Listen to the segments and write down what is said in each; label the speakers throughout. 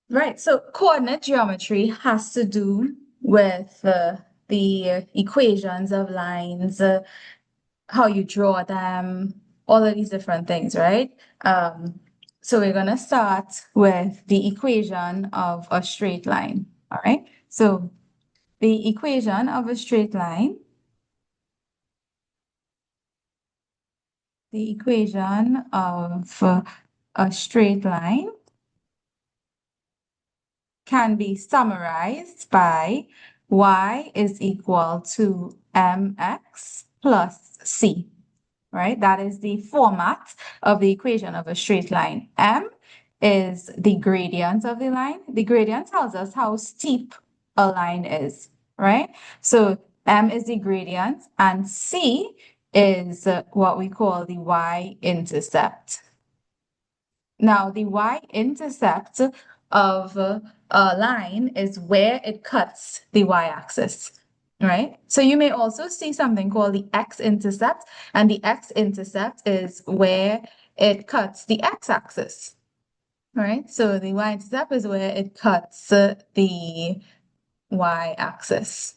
Speaker 1: Right. So coordinate geometry has to do with the equations of lines, how you draw them, all of these different things, right? So we're going to start with the equation of a straight line. All right. So the equation of a straight line, the equation of a straight line can be summarized by y is equal to mx plus c, right? That is the format of the equation of a straight line. M is the gradient of the line. The gradient tells us how steep a line is, right? So M is the gradient and C is what we call the y-intercept. Now, the y-intercept of a line is where it cuts the y-axis, right? So you may also see something called the x-intercept, and the x-intercept is where it cuts the x-axis, right? So the y-intercept is where it cuts the y-axis.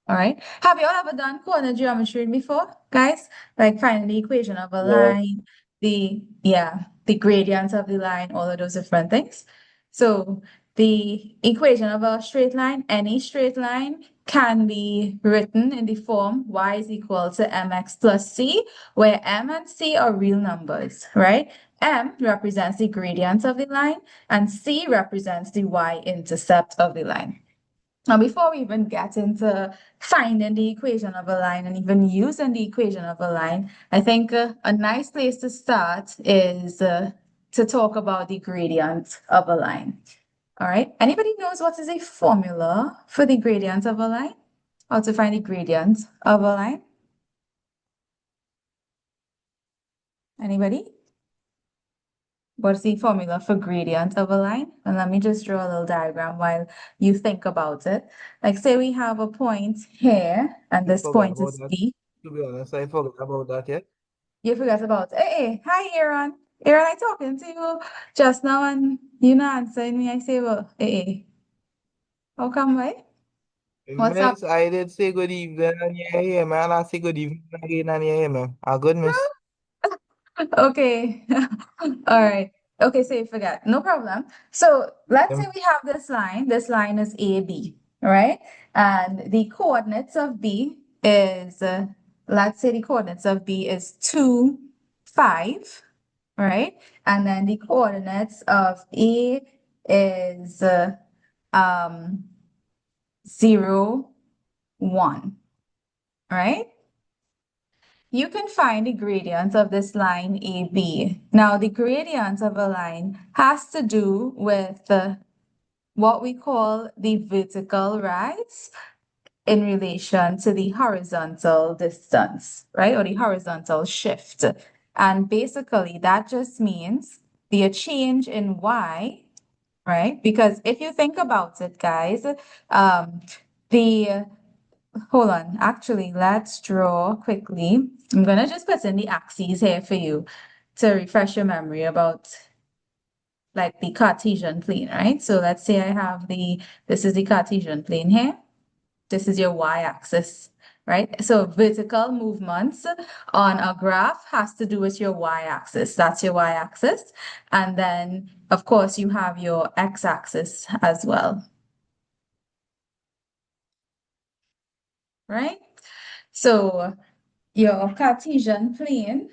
Speaker 1: All right. Have you all ever done coordinate geometry before, guys? Like finding the equation of a
Speaker 2: Yeah.
Speaker 1: line, the gradients of the line, all of those different things. So the equation of a straight line, any straight line can be written in the form y is equal to mx plus c, where m and c are real numbers, right? M represents the gradient of the line, and c represents the y-intercept of the line. Now, before we even get into finding the equation of a line and even using the equation of a line, I think a nice place to start is to talk about the gradient of a line. All right. Anybody knows what is a formula for the gradient of a line? How to find the gradient of a line? Anybody? What's the formula for gradient of a line? And let me just draw a little diagram while you think about it. Like say we have a point here, and
Speaker 2: I
Speaker 1: this
Speaker 2: forgot
Speaker 1: point
Speaker 2: about
Speaker 1: is
Speaker 2: that.
Speaker 1: P.
Speaker 2: To be honest, I forgot about that, yeah.
Speaker 1: You forgot about, hey, hi, Aaron. Aaron, I talking to you just now and you not answering me. I say, well, hey, how come, right? What's up?
Speaker 2: Miss, I did say good evening and you hear me, and I say good evening again and you hear me. A good miss.
Speaker 1: Okay. All right. Okay, so you forgot. No problem. So let's say
Speaker 2: Um,
Speaker 1: we have this line. This line is AB, all right? And the coordinates of B is, let's say the coordinates of B is 2, 5, right? And then the coordinates of A is um, 0, 1, right? You can find the gradient of this line AB. Now, the gradient of a line has to do with what we call the vertical rise in relation to the horizontal distance, right? Or the horizontal shift. And basically, that just means the change in y, right? Because if you think about it, guys, um, the hold on. Actually, let's draw quickly. I'm gonna just put in the axes here for you to refresh your memory about like the Cartesian plane, right? So let's say I have this is the Cartesian plane here. This is your y-axis, right? So vertical movements on a graph has to do with your y-axis. That's your y-axis. And then, of course, you have your x-axis as well, right? So your Cartesian plane,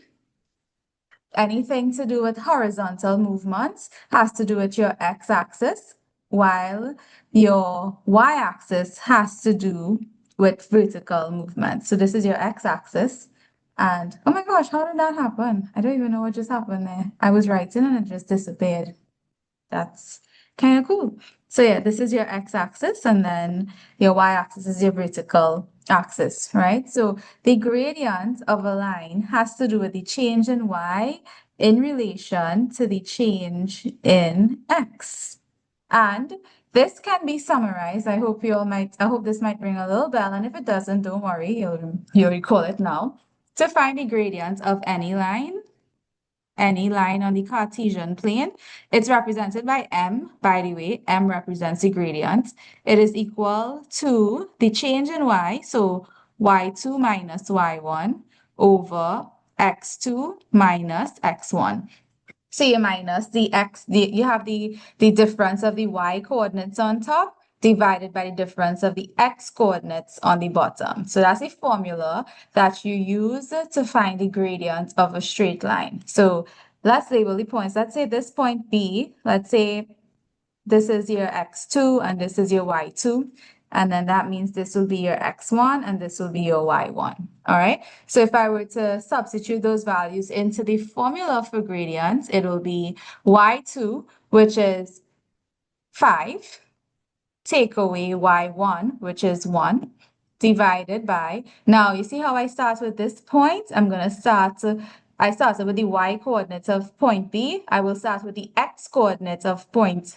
Speaker 1: anything to do with horizontal movements has to do with your x-axis, while your y-axis has to do with vertical movement. So this is your x-axis. And oh my gosh, how did that happen? I don't even know what just happened there. I was writing and it just disappeared. That's kind of cool. So yeah, this is your x-axis, and then your y-axis is your vertical axis, right? So the gradient of a line has to do with the change in y in relation to the change in x. And this can be summarized. I hope this might ring a little bell. And if it doesn't, don't worry, you'll recall it now. To find the gradient of any line, any line on the Cartesian plane, it's represented by m, by the way. M represents the gradient. It is equal to the change in y, so y2 minus y1 over x2 minus x1. So you minus you have the difference of the y coordinates on top divided by the difference of the x coordinates on the bottom. So that's a formula that you use to find the gradient of a straight line. So let's label the points. Let's say this point B, let's say this is your x2 and this is your y2. And then that means this will be your x1 and this will be your y1. All right. So if I were to substitute those values into the formula for gradients, it will be y2, which is 5, take away y1, which is 1, divided by, now you see how I start with this point? I started with the y coordinates of point B. I will start with the x coordinates of point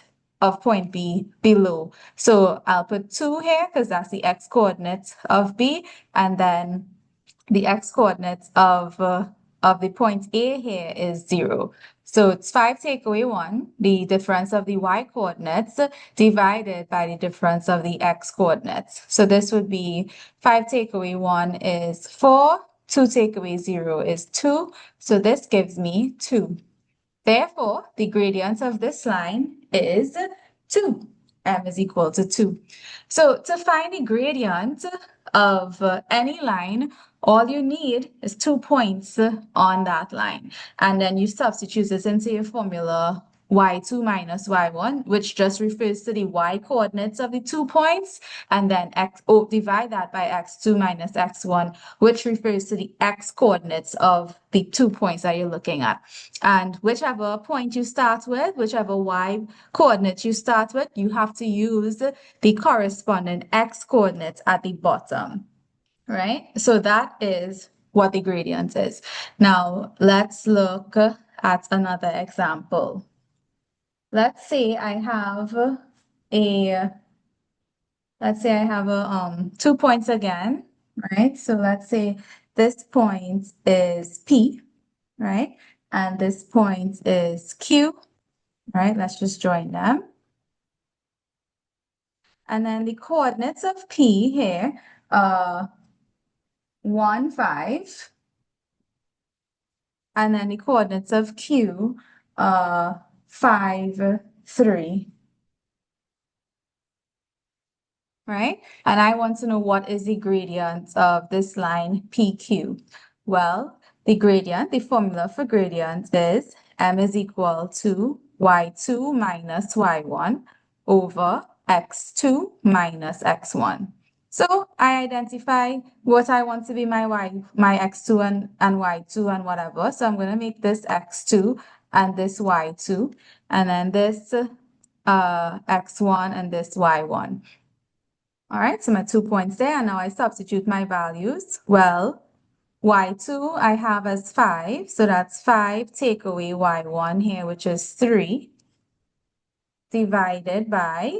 Speaker 1: B below. So I'll put 2 here because that's the x coordinates of B, and then the x coordinates of the point A here is 0. So it's 5 take away 1, the difference of the y coordinates divided by the difference of the x coordinates. So this would be 5 take away 1 is 4, 2 take away 0 is 2. So this gives me 2. Therefore, the gradient of this line is 2. M is equal to 2. So to find the gradient of any line, all you need is 2 points on that line. And then you substitute this into your formula y2 minus y1, which just refers to the y coordinates of the 2 points, and then divide that by x2 minus x1, which refers to the x coordinates of the 2 points that you're looking at. And whichever point you start with, whichever y coordinate you start with, you have to use the corresponding x coordinates at the bottom, right? So that is what the gradient is. Now, let's look at another example. Let's say I have a 2 points again, right? So let's say this point is P, right? And this point is Q, right? Let's just join them. And then the coordinates of P here are 1, 5. And then the coordinates of Q are 5, 3. Right? And I want to know what is the gradient of this line PQ. Well, the formula for gradient is M is equal to y2 minus y1 over x2 minus x1. So I identify what I want to be my x2 and y2 and whatever. So I'm going to make this x2 and this y2, and then this x1 and this y1. All right, so my 2 points there, and now I substitute my values. Well, y2 I have as 5, so that's 5 take away y1 here, which is 3, divided by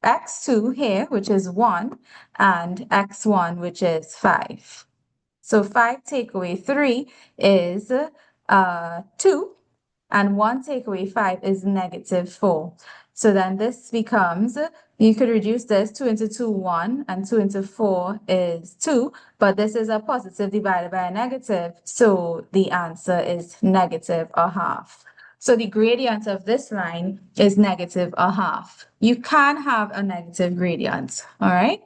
Speaker 1: x2 here, which is 1, and x1, which is 5. So 5 take away 3 is 2, and 1 take away 5 is negative 4. So then this becomes, you could reduce this 2 into 2, 1, and 2 into 4 is 2, but this is a positive divided by a negative, so the answer is negative a half. So the gradient of this line is negative a half. You can have a negative gradient, all right?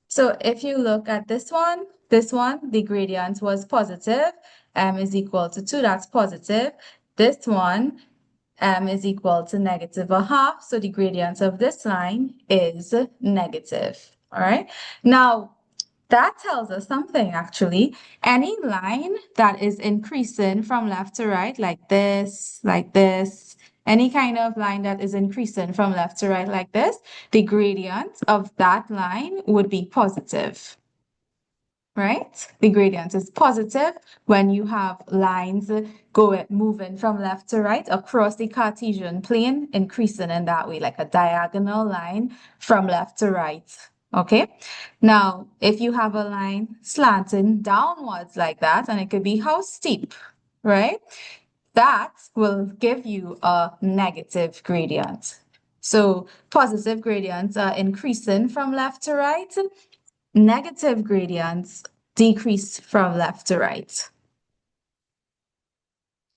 Speaker 1: So if you look at this one, the gradient was positive. M is equal to 2, that's positive. This one, M is equal to negative a half. So the gradient of this line is negative. All right. Now, that tells us something actually. Any line that is increasing from left to right, like this, any kind of line that is increasing from left to right like this, the gradient of that line would be positive. Right? The gradient is positive when you have lines moving from left to right across the Cartesian plane, increasing in that way, like a diagonal line from left to right. Okay. Now, if you have a line slanting downwards like that, and it could be how steep, right? that will give you a negative gradient. So positive gradients are increasing from left to right. Negative gradients decrease from left to right.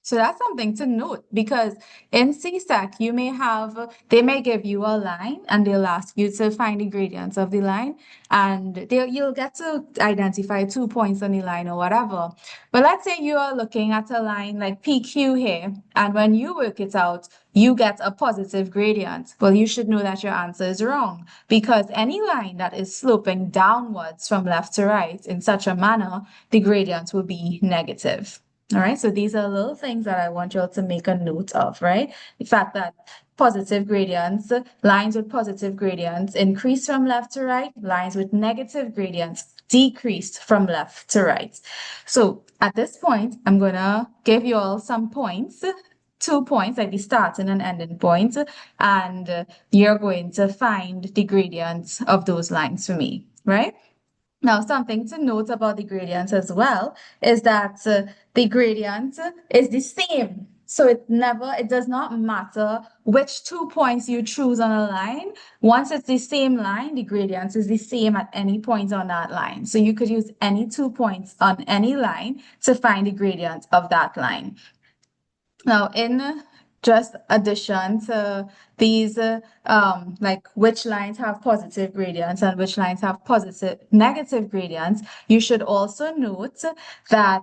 Speaker 1: So that's something to note because in CSEC, they may give you a line and they'll ask you to find the gradients of the line and you'll get to identify 2 points on the line or whatever. But let's say you are looking at a line like PQ here, and when you work it out, you get a positive gradient. Well, you should know that your answer is wrong because any line that is sloping downwards from left to right in such a manner, the gradient will be negative. All right, so these are little things that I want you all to make a note of, right? The fact that positive gradients, lines with positive gradients increase from left to right, lines with negative gradients decrease from left to right. So at this point, I'm gonna give you all some points, 2 points, like the starting and ending point, and you're going to find the gradients of those lines for me, right? Now, something to note about the gradient as well is that the gradient is the same. So it does not matter which 2 points you choose on a line. Once it's the same line, the gradient is the same at any point on that line. So you could use any 2 points on any line to find the gradient of that line. Now, in just addition to these, like which lines have positive gradients and which lines have negative gradients, you should also note that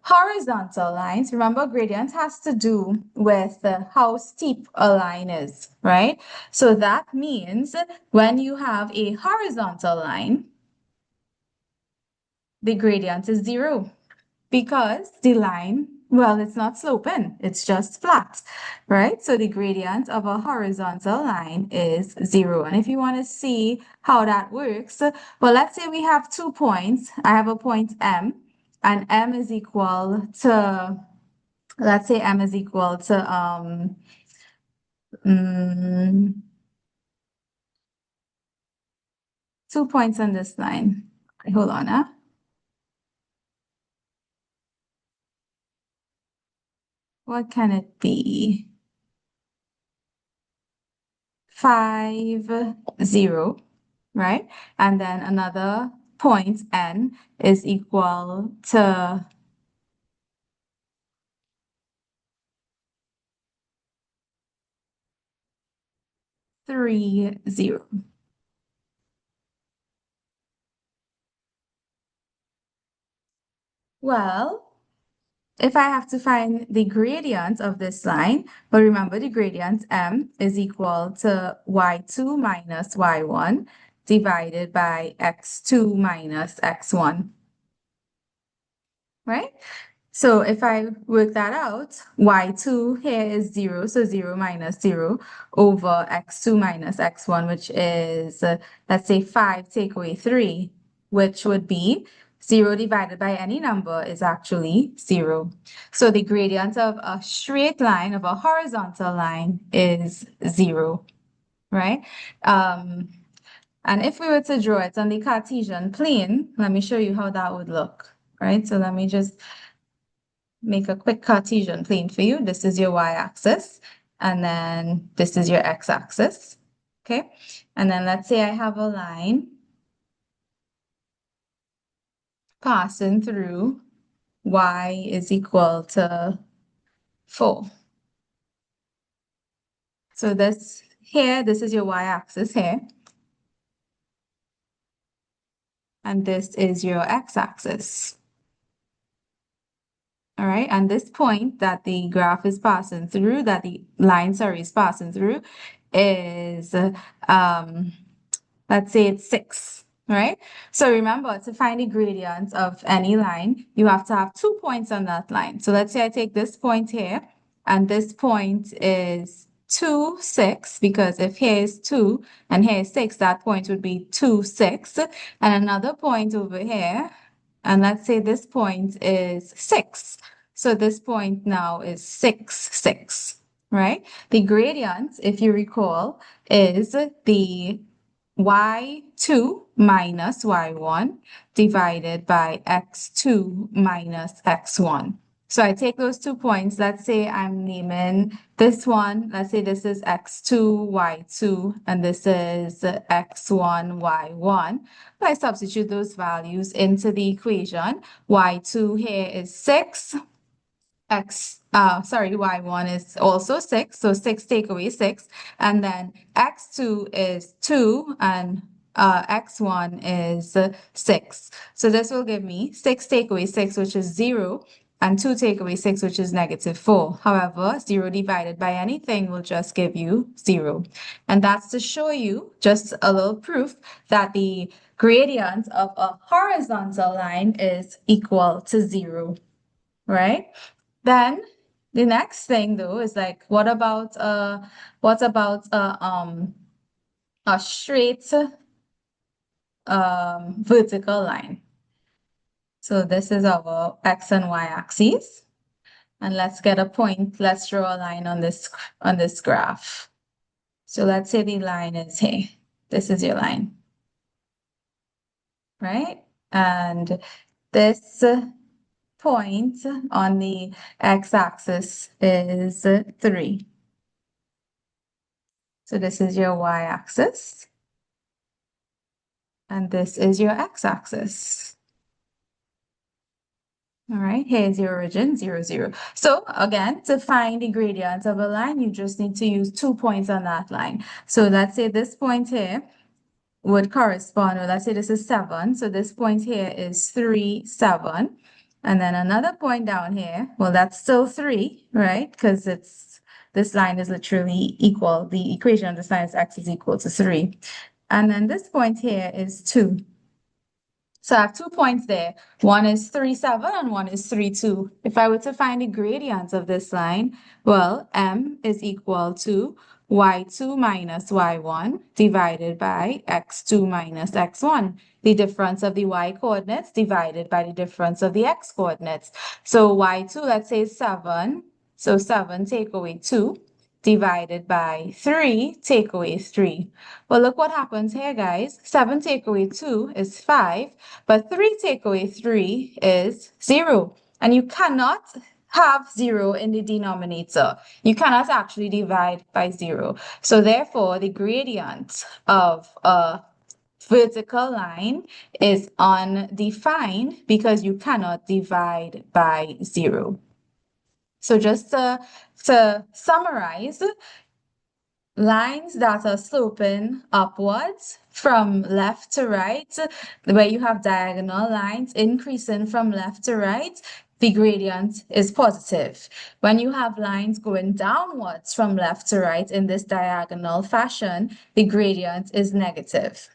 Speaker 1: horizontal lines, remember gradient has to do with how steep a line is, right? So that means when you have a horizontal line, the gradient is 0 because the line, well, it's not sloping, it's just flat, right? So the gradient of a horizontal line is 0. And if you want to see how that works, well, let's say we have 2 points. I have a point M, and M is equal to, let's say M is equal to, mm, 2 points on this line. Hold on, huh? What can it be? 5, 0, right? And then another point N is equal to 3, 0. Well, if I have to find the gradient of this line, but remember the gradient M is equal to y2 minus y1 divided by x2 minus x1, right? So if I work that out, y2 here is 0, so 0 minus 0 over x2 minus x1, which is, let's say 5 take away 3, which would be 0 divided by any number is actually 0. So the gradient of a straight line, of a horizontal line, is 0, right? And if we were to draw it on the Cartesian plane, let me show you how that would look, right? So let me just make a quick Cartesian plane for you. This is your y-axis, and then this is your x-axis, okay? And then let's say I have a line passing through y is equal to 4. So this is your y-axis here, and this is your x-axis. All right, and this point that the graph is passing through, that the line, sorry, is passing through is, let's say it's 6, right? So remember, to find the gradient of any line, you have to have 2 points on that line. So let's say I take this point here, and this point is 2, 6, because if here is 2 and here is 6, that point would be 2, 6. And another point over here, and let's say this point is 6. So this point now is 6, 6, right? The gradient, if you recall, is the y2 minus y1 divided by x2 minus x1. So I take those 2 points. Let's say I'm naming this one. Let's say this is x2, y2, and this is x1, y1. I substitute those values into the equation. Y2 here is 6. Y1 is also 6. So 6 take away 6. And then x2 is 2 and x1 is 6. So this will give me 6 take away 6, which is 0, and 2 take away 6, which is -4. However, 0 divided by anything will just give you 0. And that's to show you just a little proof that the gradient of a horizontal line is equal to 0, right? Then the next thing though is like, what about a straight vertical line? So this is our x and y axes. And let's get a point. Let's draw a line on this graph. So let's say the line is here. This is your line, right? And this point on the x-axis is 3. So this is your y-axis, and this is your x-axis. All right, here's your origin, 0, 0. So again, to find the gradient of a line, you just need to use 2 points on that line. So let's say this point here would correspond, or let's say this is 7. So this point here is 3, 7. And then another point down here, well, that's still 3, right? Because this line is literally equal. The equation of this line is x is equal to 3. And then this point here is 2. So I have 2 points there. One is 3, 7, and one is 3, 2. If I were to find the gradient of this line, well, m is equal to y2 minus y1 divided by x2 minus x1. The difference of the y coordinates divided by the difference of the x coordinates. So y2, let's say, is 7. So 7 take away 2 divided by 3 take away 3. Well, look what happens here, guys. 7 take away 2 is 5, but 3 take away 3 is 0. And you cannot have 0 in the denominator. You cannot actually divide by 0. So therefore, the gradient of a vertical line is undefined because you cannot divide by 0. So just to summarize, lines that are sloping upwards from left to right, where you have diagonal lines increasing from left to right, the gradient is positive. When you have lines going downwards from left to right in this diagonal fashion, the gradient is negative.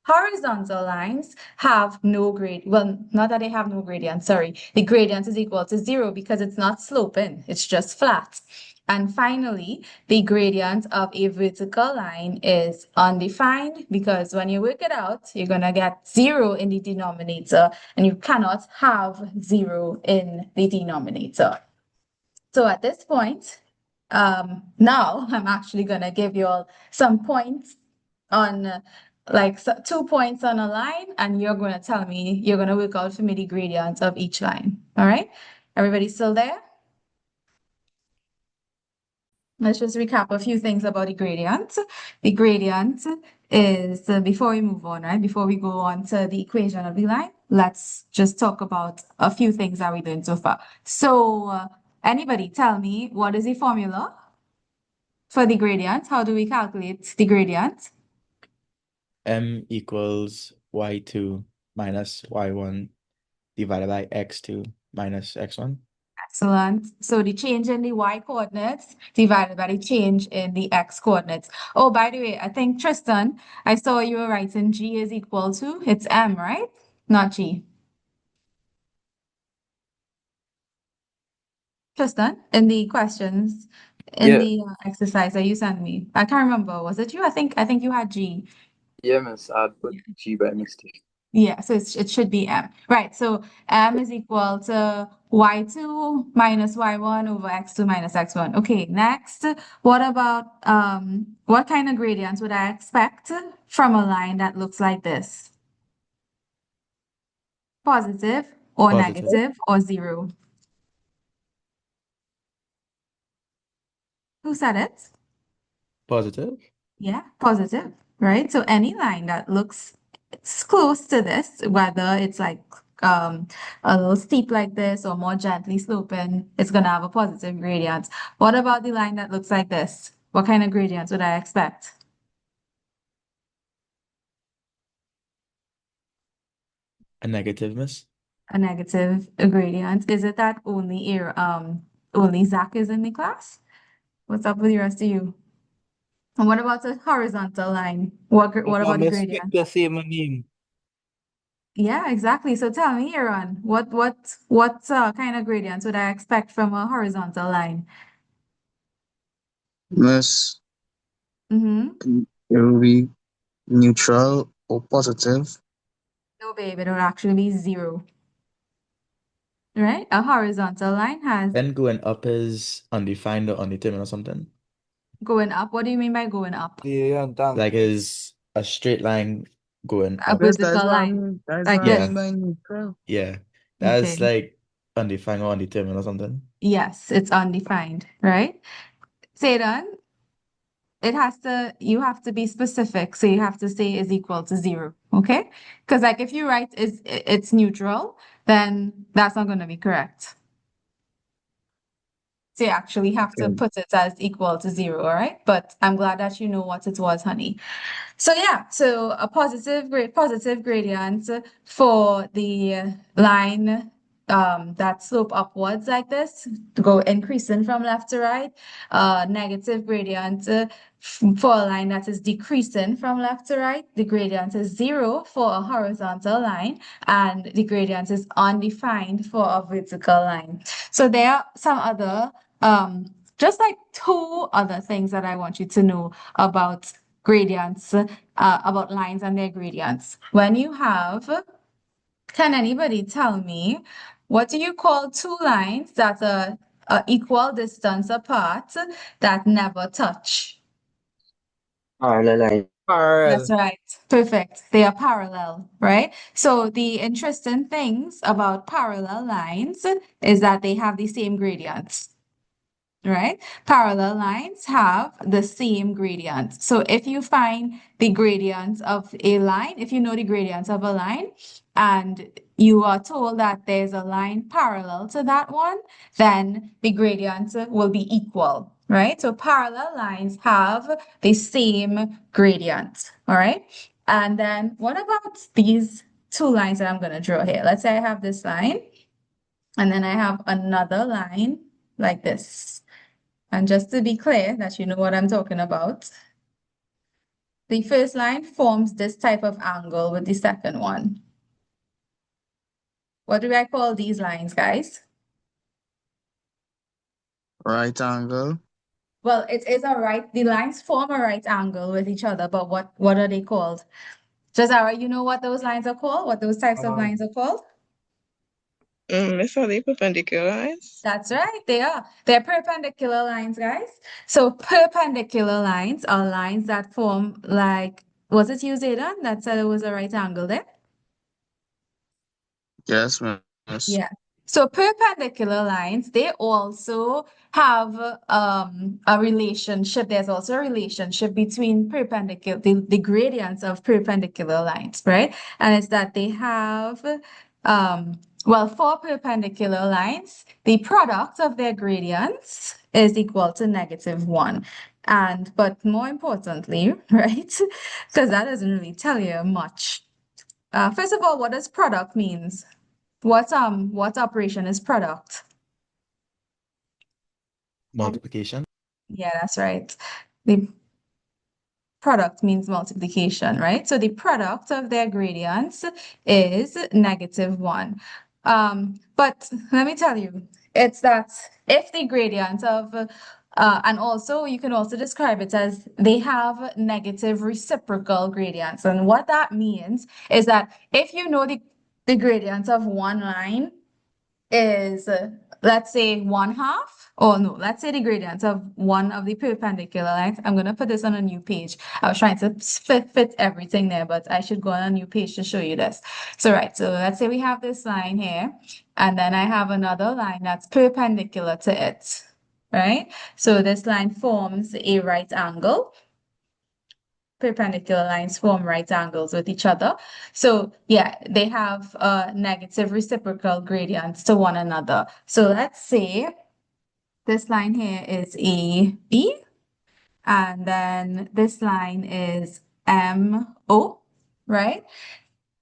Speaker 1: Horizontal lines have no grade. Well, not that they have no gradient, sorry. The gradient is equal to 0 because it's not sloping, it's just flat. And finally, the gradient of a vertical line is undefined because when you work it out, you're going to get 0 in the denominator, and you cannot have 0 in the denominator. So at this point, now I'm actually going to give you all some points on like 2 points on a line, and you're going to tell me, you're going to work out for me the gradient of each line. All right? Everybody still there? Let's just recap a few things about the gradient. The gradient is, before we move on, right? Before we go on to the equation of the line, let's just talk about a few things that we learned so far. So, anybody tell me, what is the formula for the gradient? How do we calculate the gradient?
Speaker 3: M equals y2 minus y1 divided by x2 minus x1.
Speaker 1: Excellent. So the change in the y coordinates divided by the change in the x coordinates. Oh, by the way, I think Tristan, I saw you were writing g is equal to, it's m, right? Not g. Tristan, in the questions, in
Speaker 2: Yeah,
Speaker 1: the exercise that you sent me, I can't remember. Was it you? I think you had g.
Speaker 2: yeah, miss. I put G by mistake.
Speaker 1: Yeah, so it should be m. Right, so m is equal to y2 minus y1 over x2 minus x1. Okay, next, what about what kind of gradients would I expect from a line that looks like this? Positive or
Speaker 3: Positive.
Speaker 1: negative or 0? Who said it?
Speaker 3: Positive.
Speaker 1: Yeah, positive, right? So any line that looks it's close to this, whether it's like um a little steep like this or more gently sloping, it's gonna have a positive gradient. What about the line that looks like this? What kind of gradients would I expect?
Speaker 3: A negative, miss.
Speaker 1: A negative gradient. Is it that only Zach is in the class? What's up with the rest of you? And what about a horizontal line? What about the
Speaker 2: Miss
Speaker 1: gradient?
Speaker 2: Victor say my name.
Speaker 1: Yeah, exactly. So tell me, Aaron, what kind of gradients would I expect from a horizontal line?
Speaker 4: Miss,
Speaker 1: Mm-hmm.
Speaker 4: it will be neutral or positive.
Speaker 1: No, babe, it would actually be zero, right? A horizontal line has
Speaker 3: Then going up is undefined or undetermined or something.
Speaker 1: going up. What do you mean by going up?
Speaker 2: Yeah, thank
Speaker 3: Like is a straight line going
Speaker 1: A
Speaker 3: up.
Speaker 4: Yes, that is
Speaker 1: vertical
Speaker 4: what I
Speaker 1: line,
Speaker 4: mean. That is
Speaker 1: like
Speaker 4: what I
Speaker 3: Yeah,
Speaker 4: mean
Speaker 1: this.
Speaker 4: by neutral.
Speaker 3: yeah.
Speaker 1: Okay.
Speaker 3: That's like undefined or undetermined or something.
Speaker 1: Yes, it's undefined, right? Say then, you have to be specific. So you have to say is equal to zero, okay? Because like if you write it's neutral, then that's not going to be correct. So you actually have to
Speaker 4: Okay.
Speaker 1: put it as equal to zero, all right? But I'm glad that you know what it was, honey. So yeah, so a positive gradient for the line that slope upwards like this, to go increasing from left to right. Negative gradient for a line that is decreasing from left to right. The gradient is zero for a horizontal line, and the gradient is undefined for a vertical line. So there are some other just like two other things that I want you to know about gradients, about lines and their gradients. When you have, can anybody tell me what do you call two lines that are equal distance apart that never touch?
Speaker 5: Parallel line.
Speaker 1: That's
Speaker 2: Parallel.
Speaker 1: right. Perfect. They are parallel, right? So the interesting things about parallel lines is that they have the same gradients. Right? Parallel lines have the same gradient. So if you find the gradient of a line, if you know the gradient of a line, and you are told that there's a line parallel to that one, then the gradient will be equal, right? So parallel lines have the same gradient, all right? And then what about these two lines that I'm going to draw here? Let's say I have this line, and then I have another line like this. And just to be clear that you know what I'm talking about, the first line forms this type of angle with the second one. What do I call these lines, guys?
Speaker 4: Right angle.
Speaker 1: Well, it is a right, the lines form a right angle with each other, but what are they called? Jazara, you know what those lines are called? What those types of lines are called?
Speaker 6: Miss, are they perpendicular lines?
Speaker 1: That's right, they are. They're perpendicular lines, guys. So perpendicular lines are lines that form like, was it you, Zayden, that said it was a right angle there?
Speaker 4: Yes, miss.
Speaker 1: Yeah. So perpendicular lines, they also have a relationship. There's also a relationship between the gradients of perpendicular lines, right? And it's that they have well, for perpendicular lines, the product of their gradients is equal to -1. And but more importantly, right? Because that doesn't really tell you much. First of all, what does product means? What operation is product?
Speaker 3: Multiplication.
Speaker 1: Yeah, that's right. The product means multiplication, right? So the product of their gradients is -1. But let me tell you, it's that if the gradient of and also you can also describe it as they have negative reciprocal gradients. And what that means is that if you know the gradient of one line is let's say 1/2, or no, let's say the gradient of one of the perpendicular lines. I'm going to put this on a new page. I was trying to fit everything there, but I should go on a new page to show you this. So right, so let's say we have this line here, and then I have another line that's perpendicular to it. right? So this line forms a right angle. Perpendicular lines form right angles with each other. So yeah, they have negative reciprocal gradients to one another. So let's say this line here is AB, and then this line is MO, right?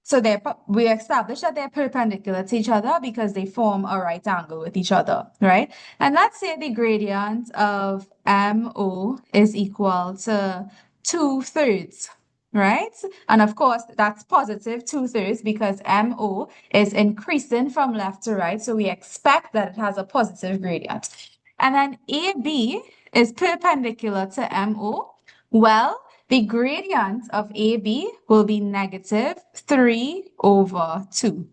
Speaker 1: So we established that they're perpendicular to each other because they form a right angle with each other, right? And let's say the gradient of MO is equal to 2/3, right? And of course, that's positive 2/3 because MO is increasing from left to right. So we expect that it has a positive gradient. And then AB is perpendicular to MO. Well, the gradient of AB will be -3/2.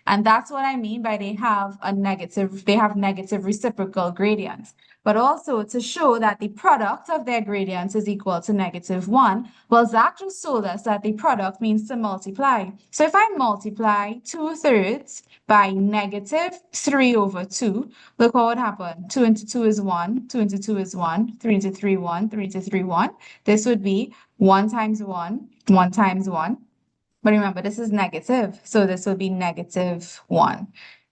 Speaker 1: And that's what I mean by they have negative reciprocal gradients. But also to show that the product of their gradients is equal to -1, well, Zach just told us that the product means to multiply. So if I multiply 2/3 by -3/2, look what would happen. 2 into 2 is 1, 2 into 2 is 1, 3 into 3, 1, 3 into 3, 1. This would be 1 times 1, 1 times 1. But remember, this is negative, so this will be -1.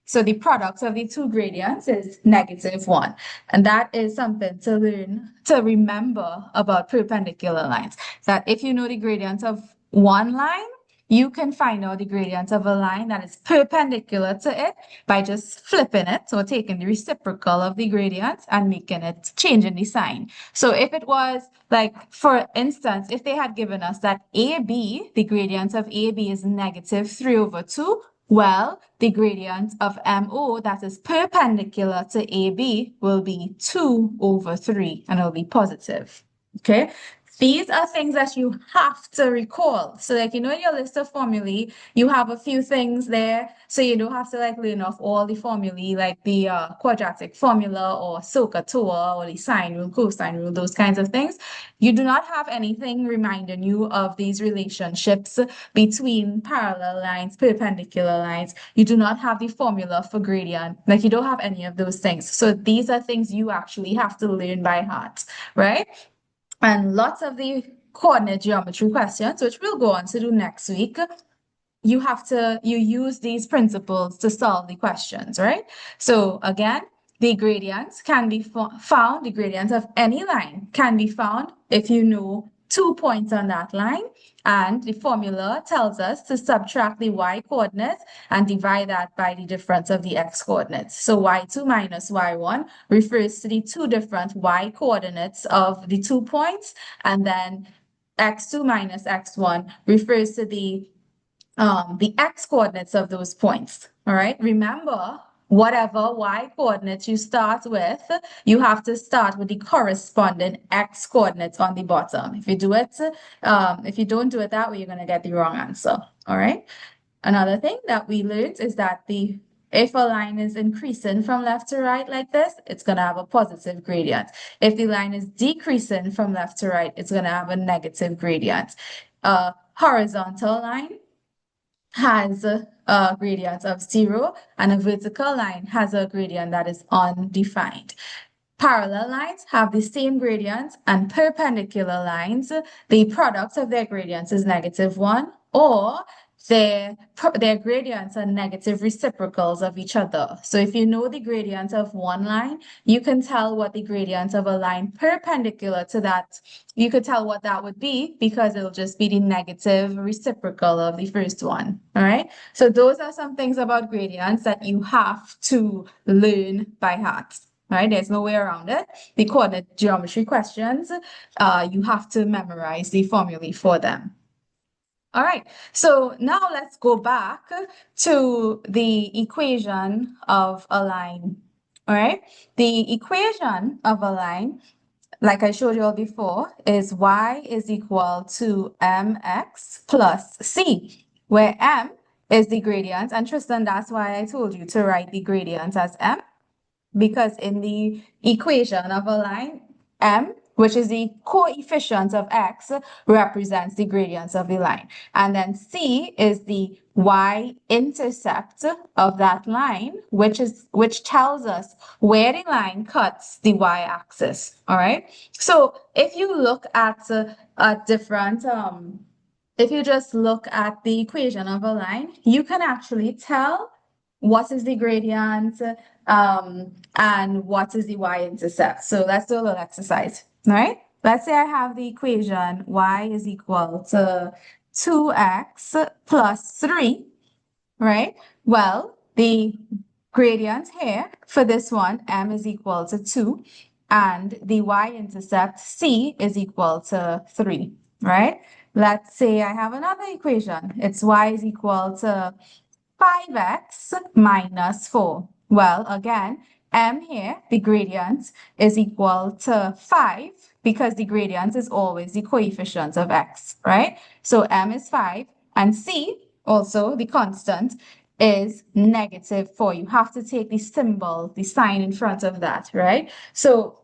Speaker 1: So the product of the two gradients is -1. And that is something to learn, to remember about perpendicular lines. That if you know the gradient of one line, you can find out the gradient of a line that is perpendicular to it by just flipping it or taking the reciprocal of the gradient and changing the sign. So if it was like, for instance, if they had given us that AB, the gradient of AB is -3/2, well, the gradient of MO that is perpendicular to AB will be 2/3 and it'll be positive. Okay. These are things that you have to recall. So like, in your list of formulae, you have a few things there. So you don't have to like learn off all the formulae, like the quadratic formula or SOHCAHTOA or the sine rule, cosine rule, those kinds of things. You do not have anything reminding you of these relationships between parallel lines, perpendicular lines. You do not have the formula for gradient. Like, you don't have any of those things. So these are things you actually have to learn by heart, right? And lots of the coordinate geometry questions, which we'll go on to do next week, you use these principles to solve the questions, right? So again, the gradients can be found, the gradient of any line can be found if you know 2 points on that line. And the formula tells us to subtract the y coordinates and divide that by the difference of the x coordinates. So y2 minus y1 refers to the two different y coordinates of the 2 points. And then x2 minus x1 refers to the x coordinates of those points. All right. Remember, whatever y coordinates you start with, you have to start with the corresponding x coordinates on the bottom. If you don't do it that way, you're going to get the wrong answer. All right. Another thing that we learned is that if a line is increasing from left to right like this, it's going to have a positive gradient. If the line is decreasing from left to right, it's going to have a negative gradient. A horizontal line has a gradient of 0, and a vertical line has a gradient that is undefined. Parallel lines have the same gradient, and perpendicular lines, the product of their gradients is -1, or their gradients are negative reciprocals of each other. So if you know the gradient of one line, you can tell what the gradient of a line perpendicular to that, you could tell what that would be because it'll just be the negative reciprocal of the first one. All right. So those are some things about gradients that you have to learn by heart. Right? There's no way around it. The coordinate geometry questions, you have to memorize the formulae for them. All right, so now let's go back to the equation of a line. All right, the equation of a line, like I showed you all before, is y is equal to mx plus c, where m is the gradient. And Tristan, that's why I told you to write the gradient as m, because in the equation of a line, m which is the coefficient of x, represents the gradients of the line. And then C is the y-intercept of that line, which tells us where the line cuts the y-axis. All right. So if you look at a different if you just look at the equation of a line, you can actually tell what is the gradient and what is the y-intercept. So let's do a little exercise, all right? Let's say I have the equation y is equal to 2x plus 3, right? Well, the gradient here for this one, m is equal to 2, and the y-intercept c is equal to 3, right? Let's say I have another equation. It's y is equal to 5x minus 4. Well, again, m here, the gradient, is equal to 5 because the gradient is always the coefficient of x, right? So m is 5, and c, also the constant, is -4. You have to take the symbol, the sign in front of that, right? So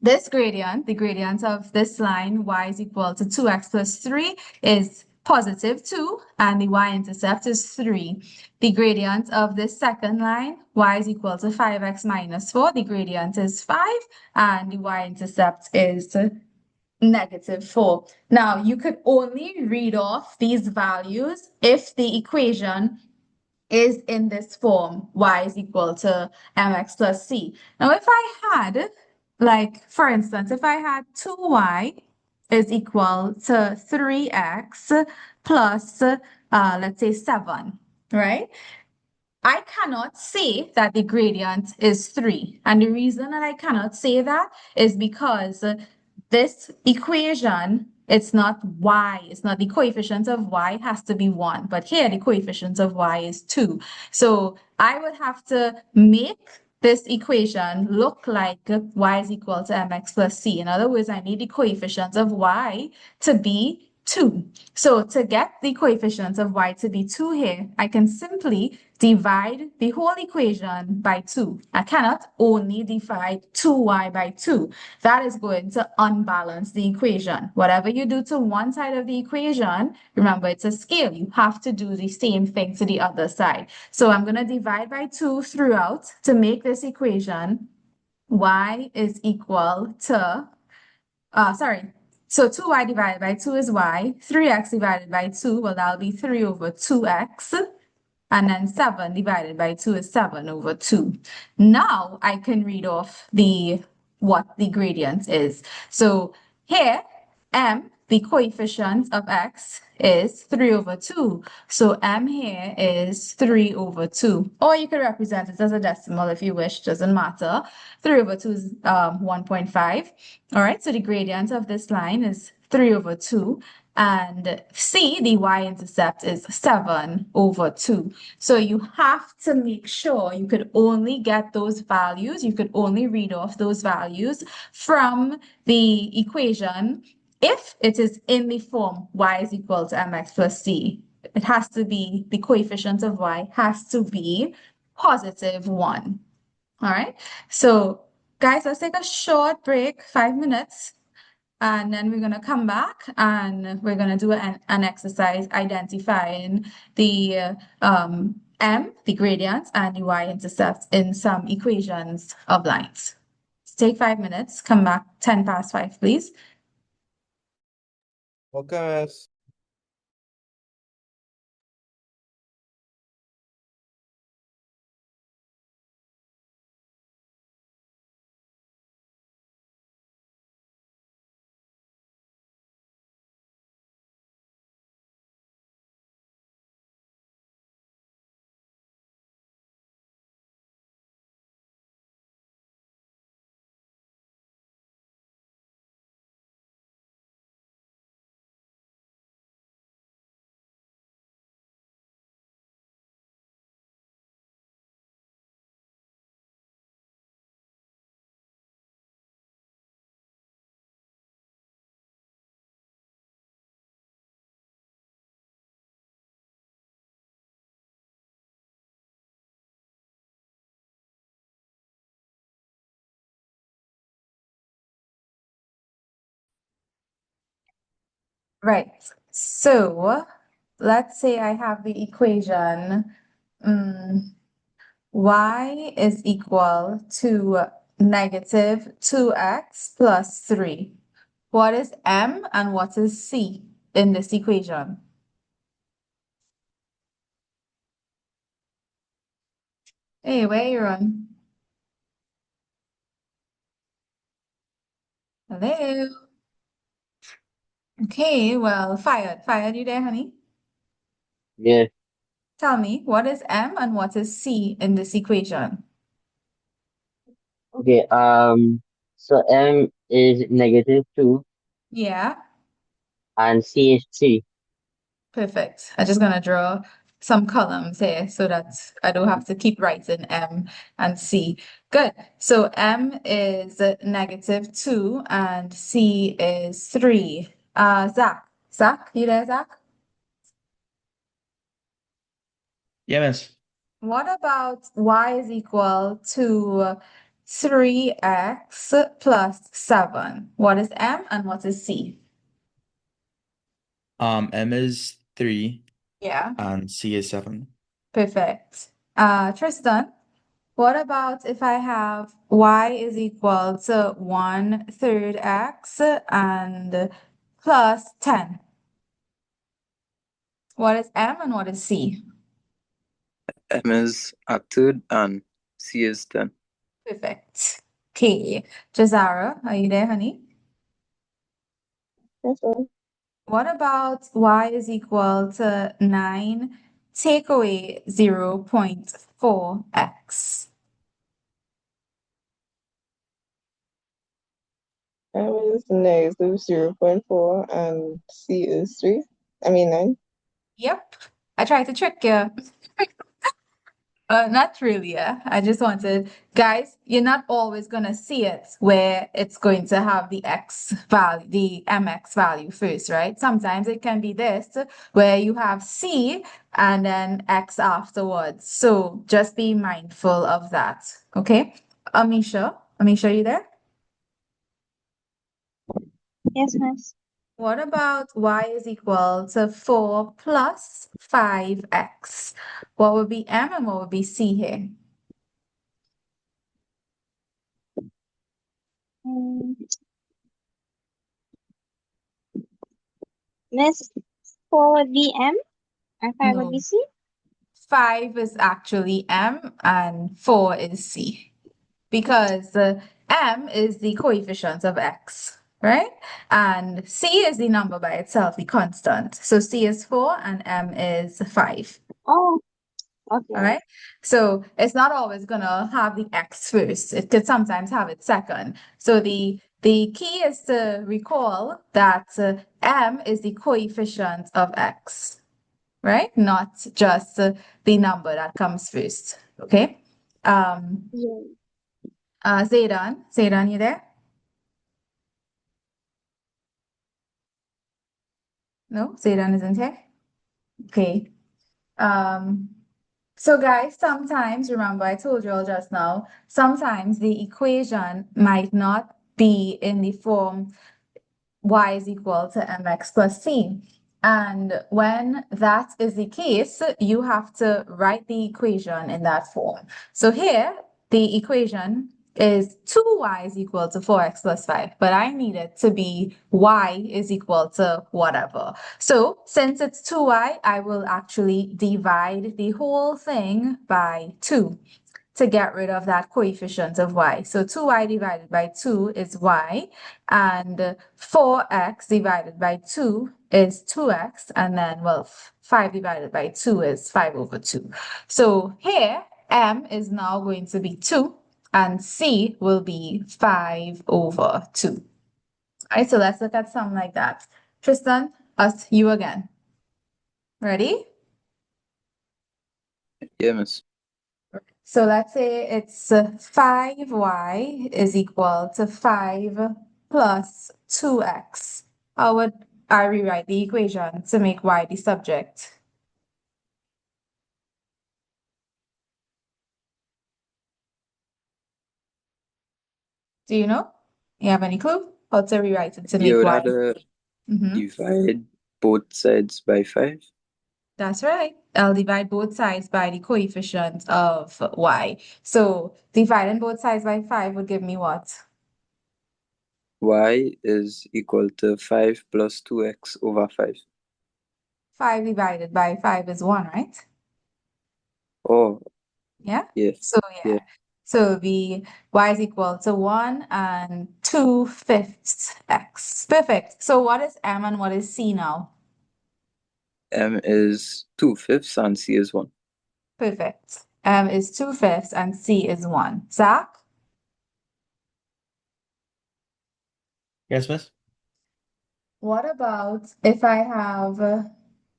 Speaker 1: this gradient, the gradient of this line, y is equal to 2x plus 3, is positive 2, and the y-intercept is 3. The gradient of this second line, y is equal to 5x minus 4, the gradient is 5, and the y-intercept is -4. Now, you could only read off these values if the equation is in this form, y is equal to mx plus c. Now, if I had, like, for instance, if I had 2y is equal to 3x plus, let's say 7, right? I cannot say that the gradient is 3. And the reason that I cannot say that is because this equation, it's not y, it's not the coefficient of y has to be 1, but here the coefficient of y is 2. So I would have to make this equation look like y is equal to mx plus c. In other words, I need the coefficient of y to be 2. So to get the coefficient of y to be 2 here, I can simply divide the whole equation by 2. I cannot only divide 2y by 2. That is going to unbalance the equation. Whatever you do to one side of the equation, remember it's a scale. You have to do the same thing to the other side. So I'm going to divide by 2 throughout to make this equation y is equal to, so 2y divided by 2 is y, 3x divided by 2, well, that'll be 3 over 2x, and then 7 divided by 2 is 7 over 2. Now I can read off what the gradient is. So here, m, the coefficient of x, is 3 over 2. So m here is 3 over 2. Or you could represent it as a decimal if you wish, doesn't matter. 3 over 2 is 1.5. All right, so the gradient of this line is 3 over 2. And C, the y-intercept, is 7 over 2. So you have to make sure you could only get those values, you could only read off those values from the equation if it is in the form y is equal to mx plus c. It has to be, the coefficient of y has to be positive 1. All right, so guys, let's take a short break, 5 minutes. And then we're going to come back and we're going to do an exercise identifying the m, the gradient, and the y-intercept in some equations of lines. Take 5 minutes, come back 10 past 5, please.
Speaker 2: Okay, miss.
Speaker 1: Right. So let's say I have the equation y is equal to negative 2x plus 3. What is m and what is c in this equation? Hey, where you on? Hello. Okay, well, Fired. Fired, you there, honey?
Speaker 5: Yeah.
Speaker 1: Tell me, what is m and what is c in this equation?
Speaker 5: Okay. So M is -2
Speaker 1: Yeah,
Speaker 5: and C is 3.
Speaker 1: perfect. I'm just gonna draw some columns here so that I don't have to keep writing m and c. Good. So m is -2 and c is 3. Zach, you there, Zach?
Speaker 3: Yeah, miss.
Speaker 1: What about y is equal to 3x plus 7? What is m and what is c?
Speaker 3: M is 3
Speaker 1: Yeah,
Speaker 3: and C is 7.
Speaker 1: perfect. Tristan, what about if I have y is equal to 1/3 x and plus 10? What is m and what is c?
Speaker 7: M is a third and C is 10.
Speaker 1: Perfect. Okay. Jazara, are you there, honey?
Speaker 6: Yes, sir.
Speaker 1: What about y is equal to 9 take away 0.4x?
Speaker 6: M is -0.4 and C is 3. I mean 9.
Speaker 1: Yep, I tried to trick you. Not really, yeah. I just wanted, guys, you're not always gonna see it where it's going to have the x value, the mx value first, right? Sometimes it can be this where you have c and then x afterwards. So just be mindful of that, okay? Amisha, you there?
Speaker 8: Yes, miss.
Speaker 1: What about y is equal to 4 plus 5x? What would be m and what would be c here?
Speaker 8: Mm, Miss, 4 would be M and 5 would
Speaker 1: No.
Speaker 8: be C.
Speaker 1: 5 is actually m and 4 is c because m is the coefficient of x, right? And c is the number by itself, the constant. So c is 4 and m is 5.
Speaker 8: Oh,
Speaker 1: All
Speaker 8: okay.
Speaker 1: right. So it's not always gonna have the x first. It could sometimes have it second. So the key is to recall that m is the coefficient of x, right? Not just the number that comes first. Okay.
Speaker 8: Yeah.
Speaker 1: Zaydan, you there? No, Zaydan isn't here. Okay. Um, so guys, sometimes, remember I told you all just now, sometimes the equation might not be in the form y is equal to mx plus c. And when that is the case, you have to write the equation in that form. So here, the equation is 2y is equal to 4x plus 5, but I need it to be y is equal to whatever. So since it's 2y, I will actually divide the whole thing by 2 to get rid of that coefficient of y. So 2y divided by 2 is y, and 4x divided by 2 is 2x, and then, well, 5 divided by 2 is 5 over 2. So here, m is now going to be 2, and c will be 5 over 2. All right, so let's look at something like that. Tristan, you again. Ready?
Speaker 7: Yeah, miss.
Speaker 1: So let's say it's 5y is equal to 5 plus 2x. How would I rewrite the equation to make y the subject? Do you know? You have any clue how to rewrite it to
Speaker 7: You
Speaker 1: make
Speaker 7: would
Speaker 1: y?
Speaker 7: add a
Speaker 1: Mm-hmm.
Speaker 7: divide both sides by 5.
Speaker 1: That's right. I'll divide both sides by the coefficient of y. So dividing both sides by 5 would give me what?
Speaker 7: Y is equal to 5 plus 2x over 5.
Speaker 1: 5 divided by 5 is 1, right?
Speaker 7: Oh,
Speaker 1: Yeah?
Speaker 7: yes.
Speaker 1: So
Speaker 7: Yeah.
Speaker 1: yeah. So it'll be y is equal to 1 and 2/5 x. Perfect. So what is m and what is c now?
Speaker 7: M is 2/5 and C is 1.
Speaker 1: Perfect. M is 2/5 and c is 1. Zach?
Speaker 3: Yes, miss?
Speaker 1: What about if I have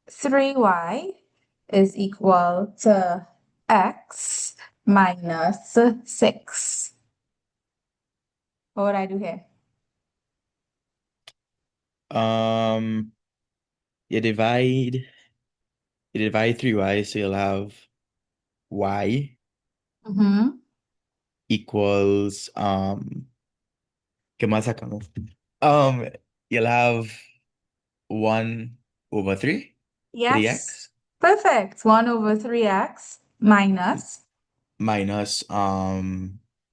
Speaker 1: 3y is equal to x minus 6? What would I do here?
Speaker 3: Um, you divide 3y, so you'll have y
Speaker 1: Mm-hmm.
Speaker 3: equals give me a second. You'll have 1/3
Speaker 1: Yes.
Speaker 3: 3x
Speaker 1: Perfect. 1 over 3x minus.
Speaker 3: minus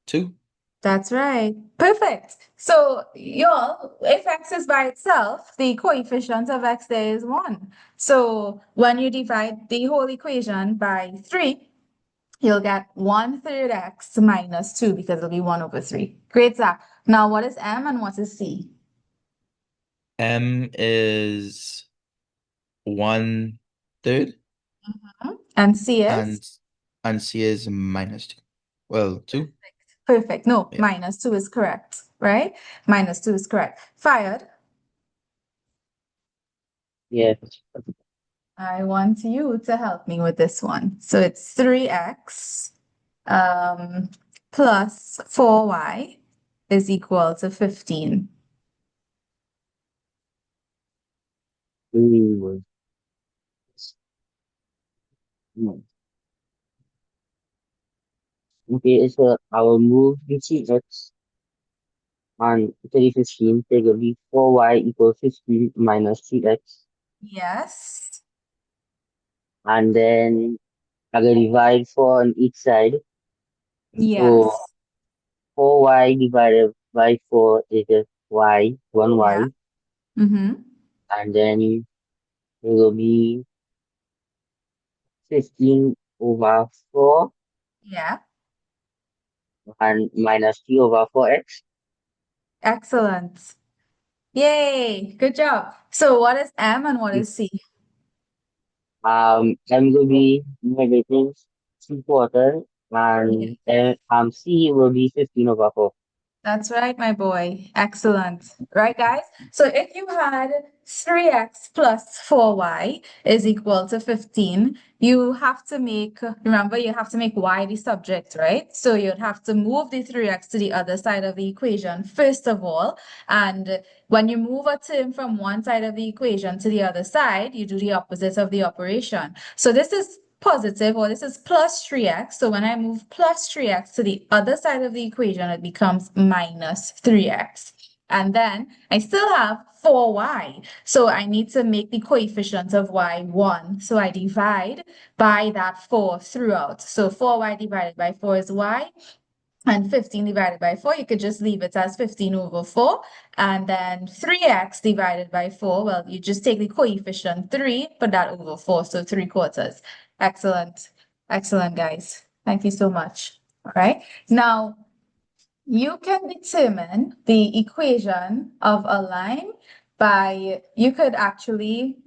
Speaker 3: 2.
Speaker 1: That's right. Perfect. So, y'all, if x is by itself, the coefficient of x there is 1. So, when you divide the whole equation by 3, you'll get 1/3 x minus 2 because it'll be 1 over 3. Great, Zach. Now, what is m and what is c?
Speaker 3: M is 1/3
Speaker 1: And c is?
Speaker 3: and C is -2. Well, 2.
Speaker 1: Perfect. No,
Speaker 3: Yeah.
Speaker 1: minus 2 is correct, right? Minus 2 is correct. Fired.
Speaker 5: Yes.
Speaker 1: I want you to help me with this one. So it's 3x plus 4y is equal to 15.
Speaker 5: Mm. No. Okay, so I will move the x on 315, take a be 4y equals 15 minus 3x,
Speaker 1: Yes.
Speaker 5: and then I will divide 4 on each side.
Speaker 1: Yes.
Speaker 5: So 4y divided by 4 is just y, 1y,
Speaker 1: Yeah. Mm-hmm.
Speaker 5: and then it will be 15 over 4
Speaker 1: Yeah.
Speaker 5: and minus 3 over 4x.
Speaker 1: Excellent. Yay. Good job. So what is m and what is c?
Speaker 5: M will be negative 3/4, and C will be 15 over 4.
Speaker 1: That's right, my boy. Excellent. Right, guys? So if you had 3x plus 4y is equal to 15, you have to make, remember, you have to make y the subject, right? So you'd have to move the 3x to the other side of the equation, first of all. And when you move a term from one side of the equation to the other side, you do the opposite of the operation. So this is positive, or this is plus 3x. So when I move plus 3x to the other side of the equation, it becomes minus 3x. And then I still have 4y. So I need to make the coefficient of y 1. So I divide by that 4 throughout. So 4y divided by 4 is y. And 15 divided by 4, you could just leave it as 15 over 4. And then 3x divided by 4, well, you just take the coefficient 3, put that over 4, so 3/4. Excellent. Excellent, guys. Thank you so much. All right. Now, you can determine the equation of a line by, you could actually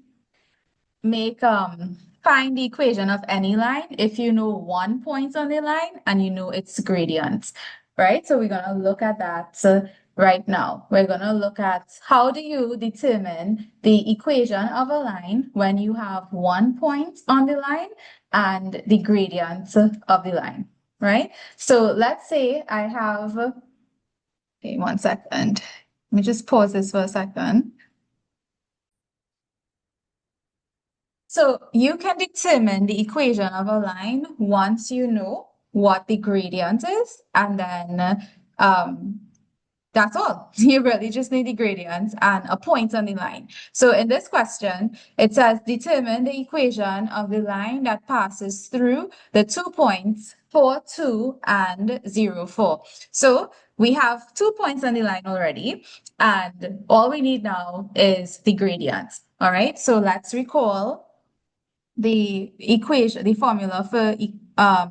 Speaker 1: make find the equation of any line if you know one point on the line and you know its gradient, right? So we're gonna look at that right now. We're gonna look at how do you determine the equation of a line when you have one point on the line and the gradient of the line, right? So let's say I have, okay, 1 second. Let me just pause this for a second. So you can determine the equation of a line once you know what the gradient is, and then that's all. You really just need the gradient and a point on the line. So in this question, it says determine the equation of the line that passes through the 2 points 4, 2 and 0, 4. So we have 2 points on the line already, and all we need now is the gradient. All right, so let's recall the equation, the formula for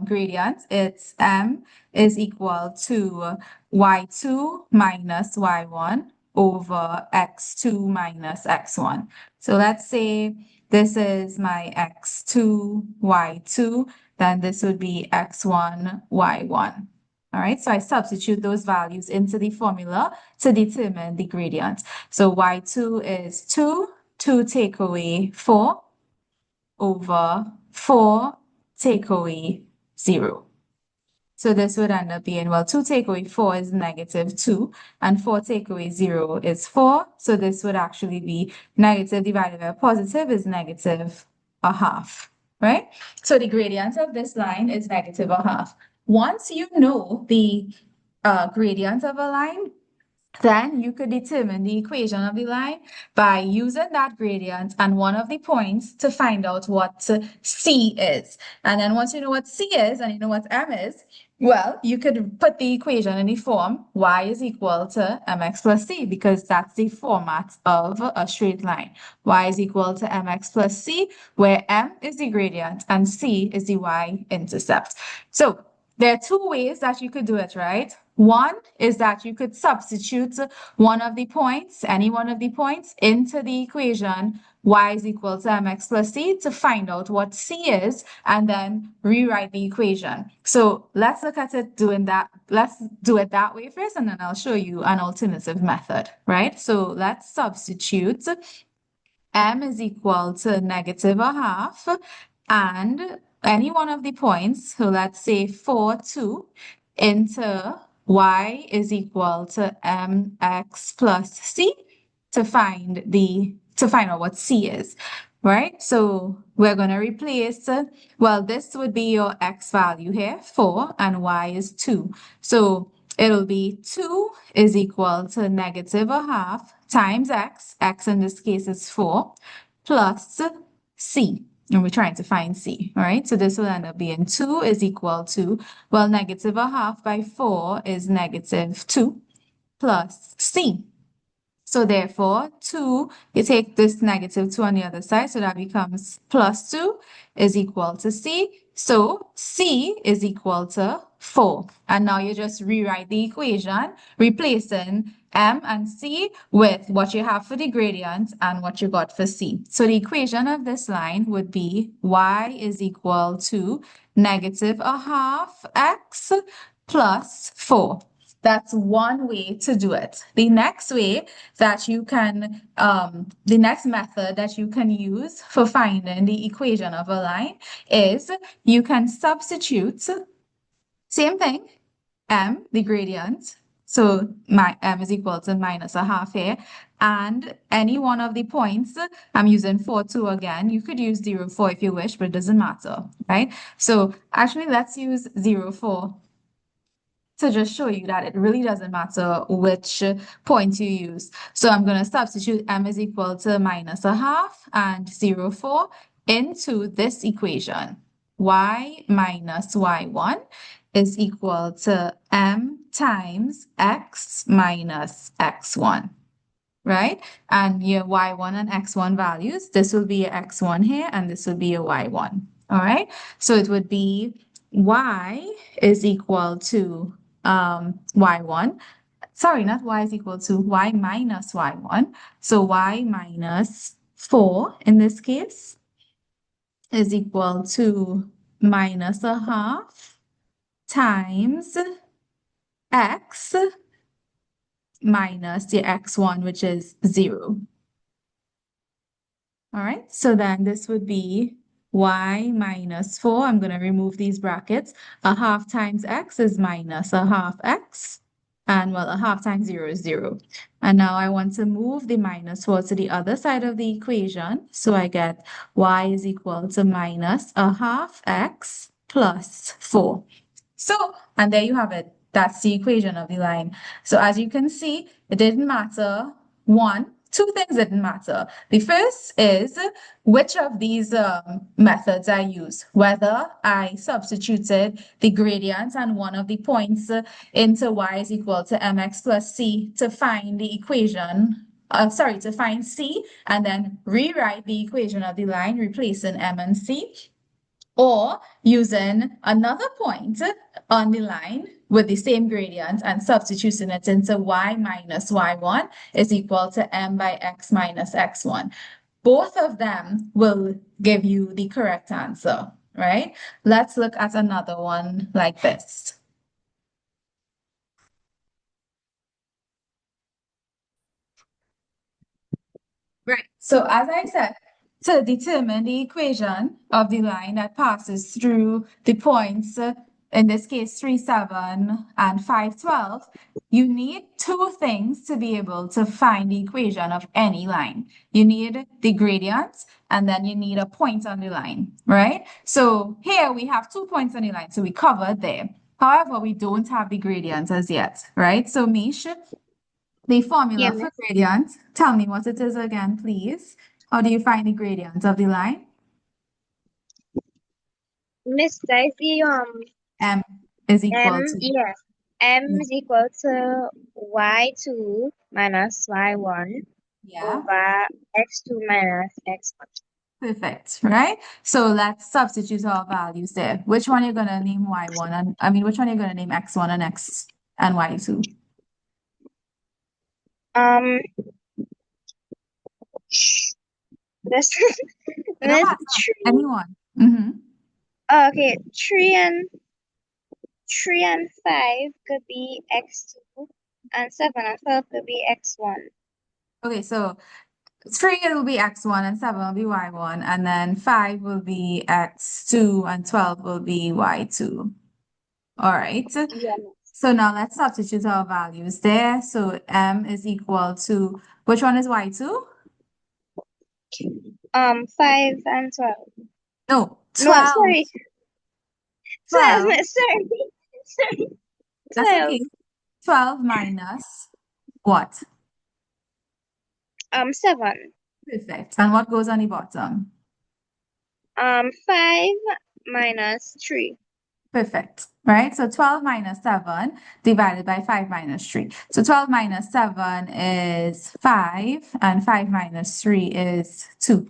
Speaker 1: gradient. It's m is equal to y2 minus y1 over x2 minus x1. So let's say this is my x2, y2, then this would be x1, y1. All right, so I substitute those values into the formula to determine the gradient. So y2 is 2, 2 take away 4, over 4 take away 0. So this would end up being, well, 2 take away 4 is negative 2, and 4 take away 0 is 4. So this would actually be negative divided by positive is negative a half, right? So the gradient of this line is negative a half. Once you know the gradient of a line, then you could determine the equation of the line by using that gradient and one of the points to find out what C is. And then once you know what C is and you know what M is, well, you could put the equation in the form y is equal to mx plus c, because that's the format of a straight line. Y is equal to mx plus c, where m is the gradient and c is the y-intercept. So there are two ways that you could do it, right? One is that you could substitute one of the points, any one of the points, into the equation y is equal to mx plus c to find out what c is, and then rewrite the equation. So let's look at it doing that. Let's do it that way first, and then I'll show you an alternative method, right? So let's substitute m is equal to negative a half, and any one of the points, so let's say 4, 2, into y is equal to mx plus c to find out what c is, right? So we're going to replace, well, this would be your x value here, 4, and y is 2. So it'll be 2 is equal to negative a half times x in this case is 4, plus c. And we're trying to find c, all right? So this will end up being 2 is equal to, well, negative a half by 4 is negative 2 plus c. So therefore, 2, you take this negative 2 on the other side, so that becomes plus 2 is equal to c. So c is equal to 4. And now you just rewrite the equation, replacing m and c with what you have for the gradient and what you got for c. So the equation of this line would be y is equal to negative a half x plus 4. That's one way to do it. The next way that you can, the next method that you can use for finding the equation of a line is you can substitute, same thing, m, the gradient. So my m is equal to minus a half here. And any one of the points, I'm using 4, 2 again. You could use 0, 4 if you wish, but it doesn't matter, right? So actually, let's use 0, 4. To just show you that it really doesn't matter which point you use. So I'm going to substitute m is equal to minus a half and 0, 4 into this equation. Y minus y1 is equal to m times x minus x1, right? And your y1 and x1 values, this will be your x1 here, and this will be your y1, all right? So it would be y is equal to y1, sorry, not y is equal to y minus y1. So y minus 4 in this case is equal to minus a half times x minus the x1, which is 0. All right, so then this would be y minus 4, I'm going to remove these brackets. A half times x is minus a half x. And well, a half times 0 is 0. And now I want to move the minus 4 to the other side of the equation. So I get y is equal to minus a half x plus 4. So, and there you have it. That's the equation of the line. So as you can see, it didn't matter. Two things didn't matter. The first is which of these methods I use, whether I substituted the gradient and one of the points into y is equal to mx plus c to find the equation, to find c, and then rewrite the equation of the line, replacing m and c, or using another point on the line with the same gradient and substituting it into y minus y1 is equal to m by x minus x1. Both of them will give you the correct answer, right? Let's look at another one like this. Right, so as I said, to determine the equation of the line that passes through the points, in this case 3, 7, and 5, 12, you need two things to be able to find the equation of any line. You need the gradient, and then you need a point on the line, right? So here we have 2 points on the line, so we covered there. However, we don't have the gradient as yet, right? So Mish, the formula for gradient, tell me what it is again, please. How do you find the gradient of the line?
Speaker 8: Miss, I see
Speaker 1: M is equal
Speaker 8: m
Speaker 1: to
Speaker 8: is equal to y2 minus y1 over x2 minus x1.
Speaker 1: Perfect, right? So let's substitute our values there. Which one you're gonna name y1 and which one you're gonna name x1 and x and y2?
Speaker 8: This
Speaker 1: It don't matter. Anyone. Mm-hmm.
Speaker 8: Okay, 3 and 5 could be x2, and 7 and 12 could be x1.
Speaker 1: Okay, so 3 will be x1 and 7 will be y1, and then 5 will be x2 and 12 will be y2. All right. So now let's substitute our values there. So m is equal to, which one is y2?
Speaker 8: 5 and 12.
Speaker 1: No, 12.
Speaker 8: No, sorry.
Speaker 1: 12.
Speaker 8: Sorry.
Speaker 1: That's
Speaker 8: 12.
Speaker 1: okay. 12 minus what?
Speaker 8: 7.
Speaker 1: Perfect. And what goes on the bottom?
Speaker 8: 5 minus 3.
Speaker 1: Perfect. Right? So 12 minus 7 divided by 5 minus 3. So 12 minus 7 is 5, and 5 minus 3 is 2.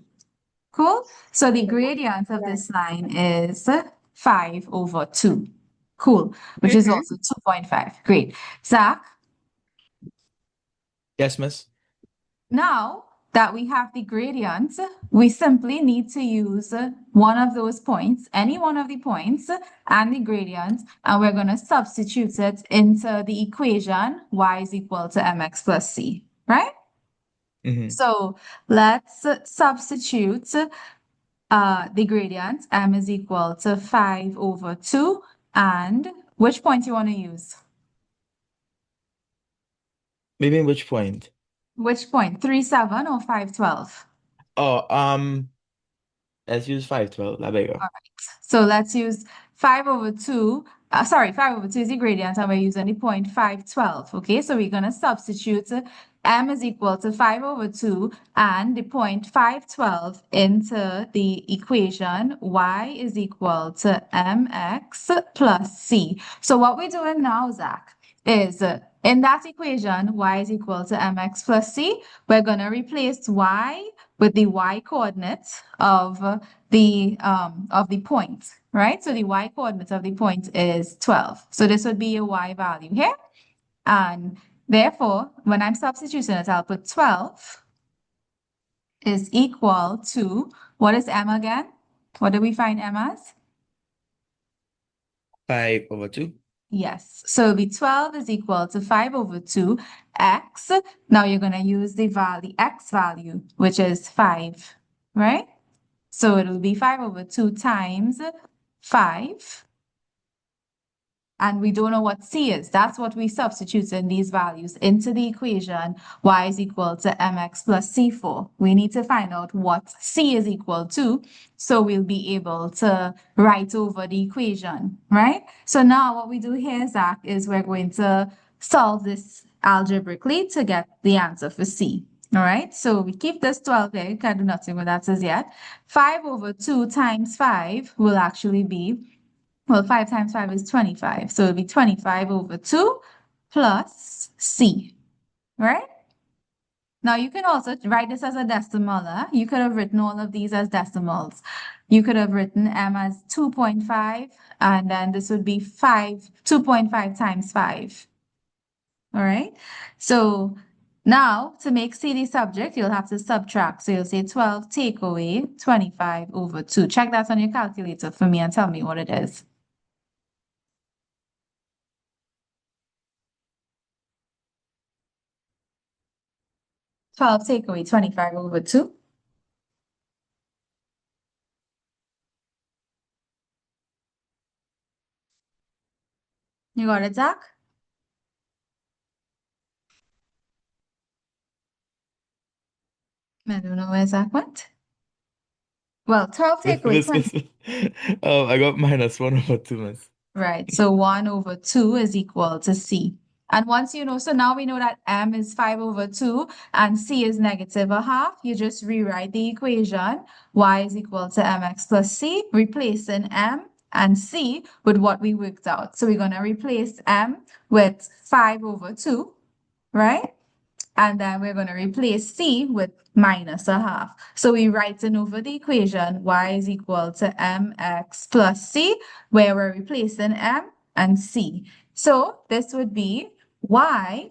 Speaker 1: Cool? So the gradient of this line is 5 over 2. Cool. Which is also 2.5. Great. Zach,
Speaker 3: Yes, miss.
Speaker 1: now that we have the gradient, we simply need to use one of those points, any one of the points, and the gradient, and we're going to substitute it into the equation y is equal to mx plus c, right?
Speaker 3: Mm-hmm.
Speaker 1: So let's substitute the gradient. M is equal to 5 over 2, and which point you want to use?
Speaker 3: Maybe in which point?
Speaker 1: Which point? 3, 7 or 5, 12?
Speaker 3: Oh, let's use 512. I beg you.
Speaker 1: So let's use 5 over 2. 5 over 2 is the gradient, and we're using the point 512. Okay, so we're going to substitute m is equal to 5 over 2 and the point 512 into the equation y is equal to mx plus c. So what we're doing now, Zach, is in that equation, y is equal to mx plus c, we're going to replace y with the y coordinate of the point, right? So the y coordinate of the point is 12. So this would be a y value here. And therefore, when I'm substituting it, I'll put 12 is equal to, what is m again? What do we find m as?
Speaker 3: 5 over 2.
Speaker 1: Yes, so it'll be 12 is equal to 5 over 2 x. Now you're going to use the x value, which is 5, right? So it'll be 5 over 2 times 5 and we don't know what C is. That's what we substitute in these values into the equation y is equal to mx plus c for. We need to find out what C is equal to, so we'll be able to write over the equation, right? So now what we do here, Zach, is we're going to solve this algebraically to get the answer for C. All right, so we keep this 12 there. You can't do nothing with that as yet. 5 over 2 times 5 will actually be, well, 5 times 5 is 25. So it'll be 25 over 2 plus C, right? Now you can also write this as a decimal. You could have written all of these as decimals. You could have written m as 2.5, and then this would be 2.5 times 5. All right, so now to make C the subject, you'll have to subtract. So you'll say 12 take away 25 over 2. Check that on your calculator for me and tell me what it is. 12 take away 25 over 2. You got it, Zach? I don't know where Zach went. Well, 12 take away 20.
Speaker 3: I got -1 over 2, miss.
Speaker 1: Right, so 1 over 2 is equal to C. And once you know, so now we know that m is 5 over 2 and C is -1/2. You just rewrite the equation. Y is equal to mx plus C, replacing m and C with what we worked out. So we're going to replace m with 5 over 2, right? And then we're going to replace C with -1/2. So we writing over the equation y is equal to mx plus C, where we're replacing m and C. So this would be y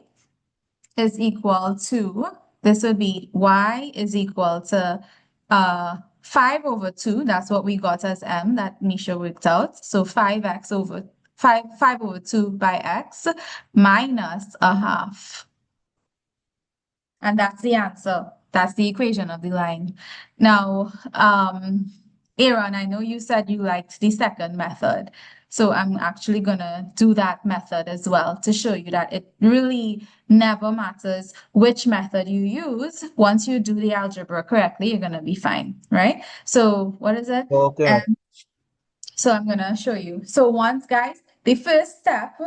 Speaker 1: is equal to, this would be y is equal to 5 over 2. That's what we got as m that Misha worked out. So 5x over 5 over 2 by x minus 1/2. And that's the answer. That's the equation of the line. Now, Aaron, I know you said you liked the second method. So I'm actually going to do that method as well to show you that it really never matters which method you use. Once you do the algebra correctly, you're going to be fine, right? So what is it?
Speaker 2: Okay.
Speaker 1: So I'm going to show you. So once, guys, the first step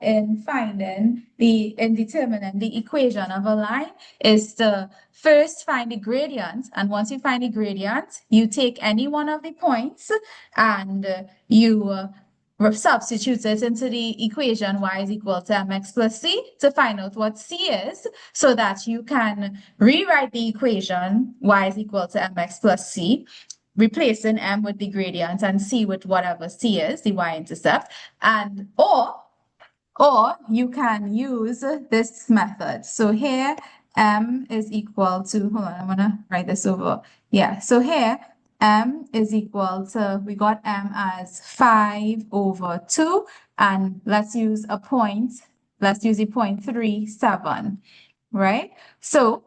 Speaker 1: in finding in determining the equation of a line is to first find the gradient. And once you find the gradient, you take any one of the points and you substitute it into the equation y is equal to mx plus c to find out what c is, so that you can rewrite the equation y is equal to mx plus c, replacing m with the gradient and c with whatever c is, the y-intercept, and or you can use this method. So here m is equal to, hold on, I'm gonna write this over. Yeah, so here m is equal to, we got m as 5 over 2, and let's use a point, let's use a 0.37, right? So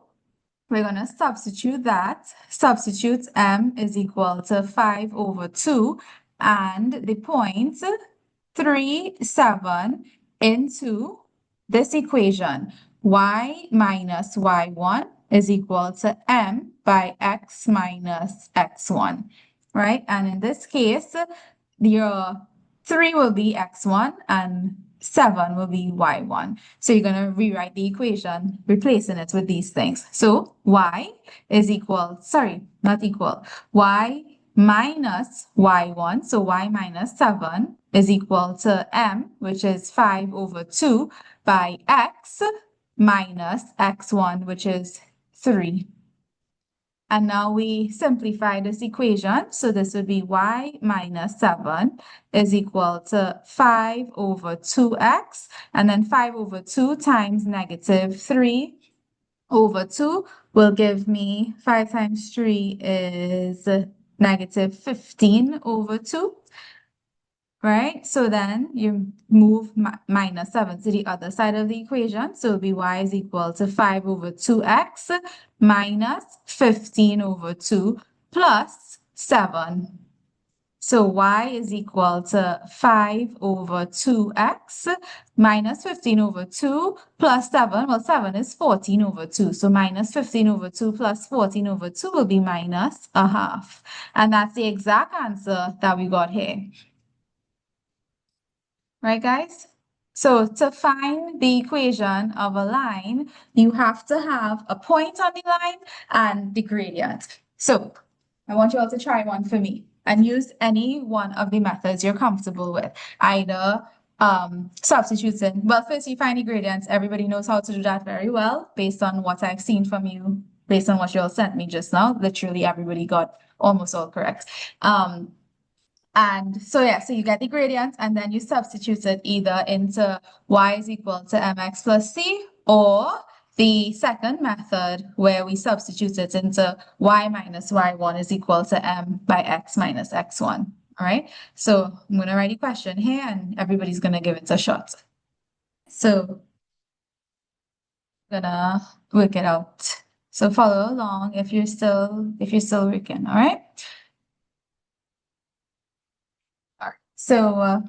Speaker 1: we're going to substitute that. Substitute m is equal to 5 over 2 and the 0.37 into this equation. Y minus y1 is equal to m by x minus x1, right? And in this case, your 3 will be x1 and 7 will be y1. So you're going to rewrite the equation, replacing it with these things. So y is equal, sorry, not equal, y minus y1, so y minus 7 is equal to m, which is 5 over 2 by x minus x1, which is 3. And now we simplify this equation. So this would be y minus 7 is equal to 5 over 2x. And then 5 over 2 times -3 over 2 will give me 5 times 3 is -15 over 2. Right? So then you move minus 7 to the other side of the equation. So it'll be y is equal to 5 over 2x minus 15 over 2 plus 7. So y is equal to 5 over 2x minus 15 over 2 plus 7. Well, 7 is 14 over 2. So minus 15 over 2 plus 14 over 2 will be minus a half. And that's the exact answer that we got here. Right, guys? So to find the equation of a line, you have to have a point on the line and the gradient. So I want you all to try one for me and use any one of the methods you're comfortable with. Either substituting. Well, first you find the gradients. Everybody knows how to do that very well based on what I've seen from you, based on what you all sent me just now. Literally everybody got almost all correct. And so yeah, so you get the gradient and then you substitute it either into y is equal to mx plus c, or the second method where we substitute it into y minus y1 is equal to m by x minus x1. All right, so I'm going to write a question here and everybody's going to give it a shot. So I'm gonna work it out. So follow along if you're still working, all right? So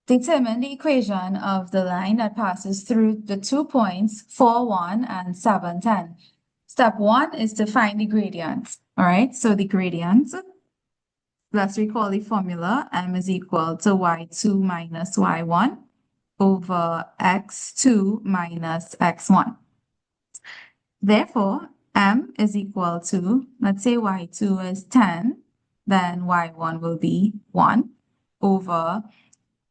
Speaker 1: determine the equation of the line that passes through the 2 points 4, 1 and 7, 10. Step 1 is to find the gradients. All right, so the gradients, let's recall the formula. M is equal to y2 minus y1 over x2 minus x1. Therefore, M is equal to, let's say y2 is 10, then y1 will be 1 over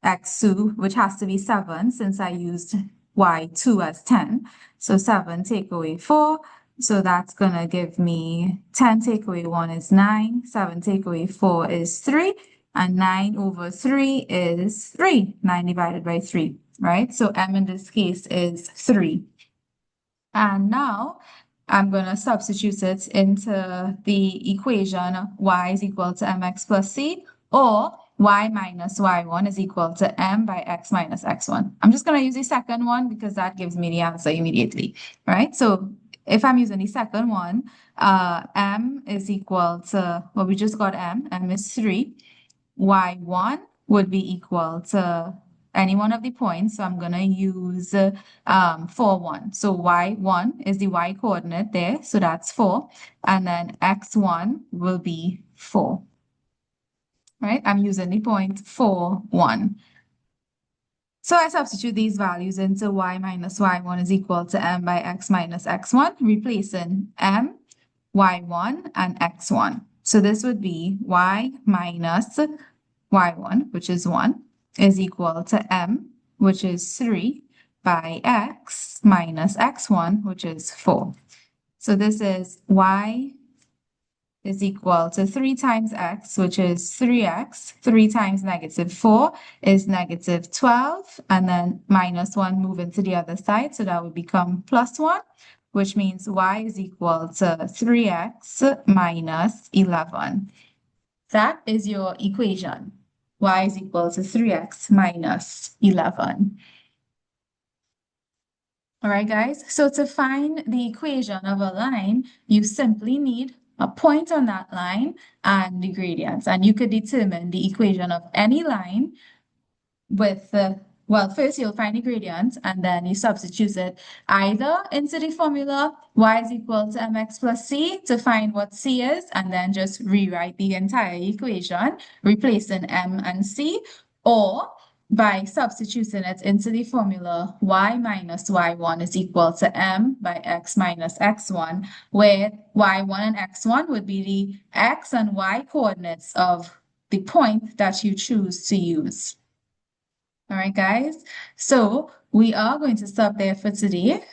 Speaker 1: x2, which has to be 7 since I used y2 as 10. So 7 take away 4. So that's going to give me 10 take away 1 is 9. 7 take away 4 is 3. And 9 over 3 is 3. 9 divided by 3, right? So M in this case is 3. And now I'm going to substitute it into the equation y is equal to mx plus c, or y minus y1 is equal to m by x minus x1. I'm just going to use the second one because that gives me the answer immediately, right? So if I'm using the second one, m is equal to, well, we just got m is 3. y1 would be equal to any one of the points. So I'm going to use 4, 1. So y1 is the y coordinate there. So that's 4. And then x1 will be 4. Right? I'm using the point 4, 1. So I substitute these values into y minus y1 is equal to m by x minus x1, replacing m, y1, and x1. So this would be y minus y1, which is 1, is equal to m, which is 3, by x minus x1, which is 4. So this is y is equal to 3 times x, which is 3x. 3 times negative 4 is negative 12, and then minus 1 moving to the other side, so that would become plus 1, which means y is equal to 3x minus 11. That is your equation. Y is equal to 3x minus 11. All right, guys. So to find the equation of a line, you simply need a point on that line and the gradients. And you could determine the equation of any line with well, first you'll find the gradient and then you substitute it either into the formula y is equal to mx plus c to find what c is, and then just rewrite the entire equation, replacing m and c, or by substituting it into the formula y minus y1 is equal to m by x minus x1, where y1 and x1 would be the x and y coordinates of the point that you choose to use. All right, guys. So we are going to stop there for today.